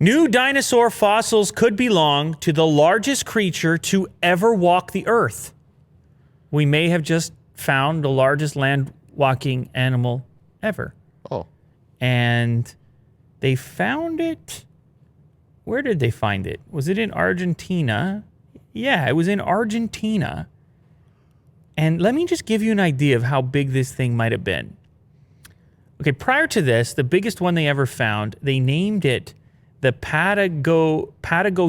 New dinosaur fossils could belong to the largest creature to ever walk the earth. We may have just found the largest land-walking animal ever. Oh. And they found it. Where did they find it? Was it in Argentina? Yeah, it was in Argentina. And let me just give you an idea of how big this thing might have been. Okay, prior to this, the biggest one they ever found, they named it the Patago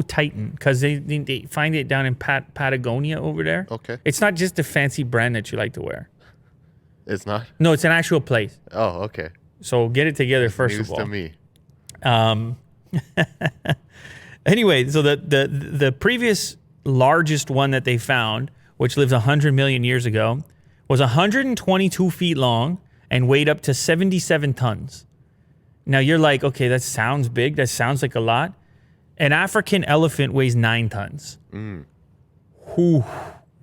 Titan because they find it down in Patagonia over there. Okay. It's not just a fancy brand that you like to wear. It's not? No, it's an actual place. Oh, okay. So get it together first News of all. to me. Anyway, so the previous largest one that they found, which lived 100 million years ago, was 122 feet long and weighed up to 77 tons. Now you're like, okay, that sounds big. That sounds like a lot. An African elephant weighs 9 tons. Whew,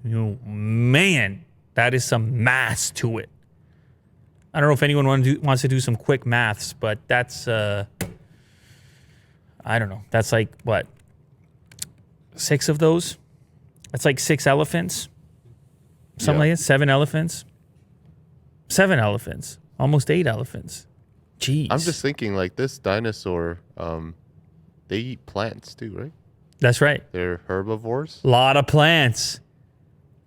man, that is some mass to it. I don't know if anyone wants to do some quick maths, but that's, I don't know. That's like, what, 6 of those? That's like 6 elephants? Something like that? 7 elephants? 7 elephants. Almost 8 elephants. Jeez. I'm just thinking, like, this dinosaur, they eat plants too, right? That's right. They're herbivores. A lot of plants.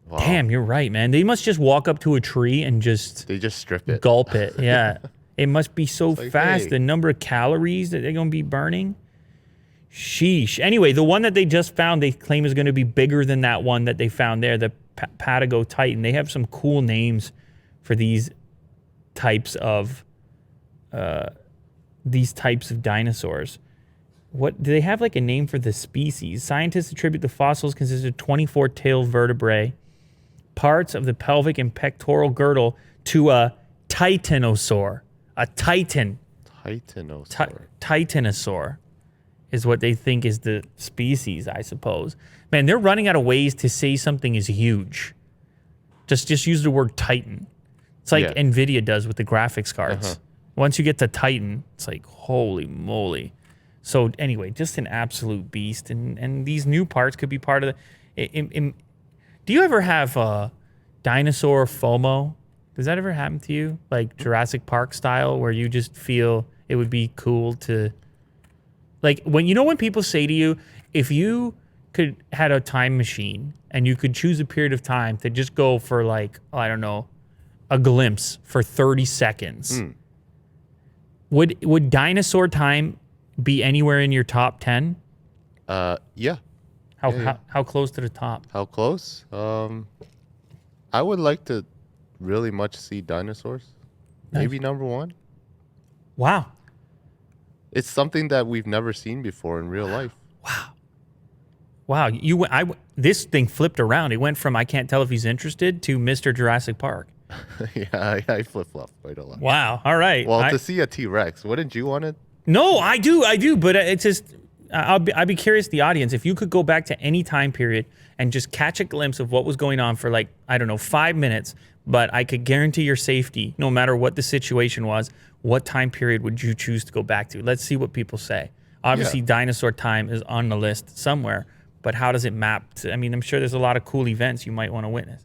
Wow. Damn, you're right, man. They must just walk up to a tree and just They just strip it. gulp it. Yeah. It must be so like, fast. hey. The number of calories that they're going to be burning. Sheesh. Anyway, the one that they just found, they claim is going to be bigger than that one that they found there, the Patago Titan. They have some cool names for these types of dinosaurs. What do they have, like a name for the species? Scientists attribute the fossils consist of 24-tailed vertebrae, parts of the pelvic and pectoral girdle, to a titanosaur. A titan. Titanosaur. Titanosaur is what they think is the species, I suppose. Man, they're running out of ways to say something is huge. Just use the word Titan. It's like NVIDIA does with the graphics cards. Once you get to Titan, it's like, holy moly. So anyway, just an absolute beast. And these new parts could be part of the... do you ever have dinosaur FOMO? Does that ever happen to you? Like Jurassic Park style, where you just feel it would be cool to... Like, when people say to you, if you had a time machine and you could choose a period of time to just go for, like, I don't know, a glimpse for 30 seconds, would dinosaur time be anywhere in your top 10? Yeah. How close to the top? How close? I would like to really much see dinosaurs. Nice. Maybe number 1. Wow. It's something that we've never seen before in real life. Wow. This thing flipped around. It went from I can't tell if he's interested to Mr. Jurassic Park. Yeah, I flip-flop quite a lot. Wow. All right. Well, to see a T-Rex, wouldn't you want it? No, I do. But it's just, I'd be curious, the audience, if you could go back to any time period and just catch a glimpse of what was going on for, like, I don't know, 5 minutes, but I could guarantee your safety, no matter what the situation was, what time period would you choose to go back to? Let's see what people say. Obviously, dinosaur time is on the list somewhere, but how does it map to, I mean, I'm sure there's a lot of cool events you might want to witness.